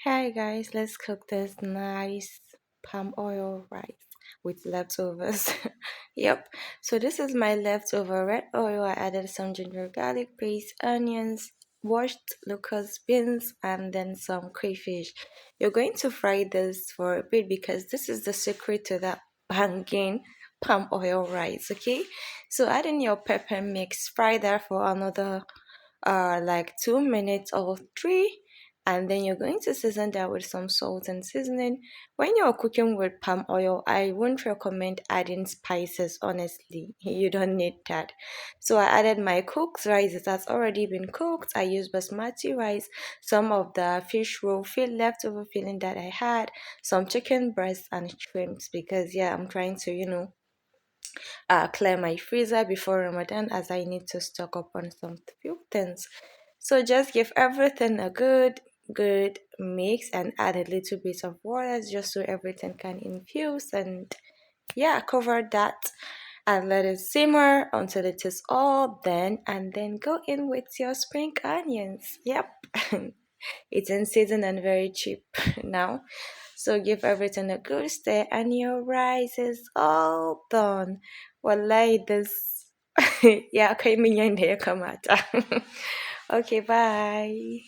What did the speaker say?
Hi guys, let's cook this nice palm oil rice with leftovers. Yep, so this is my leftover red oil. I added some ginger garlic paste, onions, washed locust beans, and then some crayfish. You're going to fry this for a bit because this is the secret to that banging palm oil rice, okay? So add in your pepper mix, fry that for another like 2 minutes or three, and then you're going to season that with some salt and seasoning. When you're cooking with palm oil, I wouldn't recommend adding spices, honestly. You don't need that. So I added my cooked rice that's already been cooked. I used basmati rice, some of the fish roe leftover filling that I had, some chicken breast and shrimps, because yeah, I'm trying to clear my freezer before Ramadan, as I need to stock up on some few things. So just give everything a good mix and add a little bit of water just so everything can infuse, and yeah, cover that and let it simmer until it is all done, and then go in with your spring onions. Yep. It's in season and very cheap now. So give everything a good stir and your rice is all done. Wallahi, this yeah, okay, minyan da ya kamata. Okay, bye.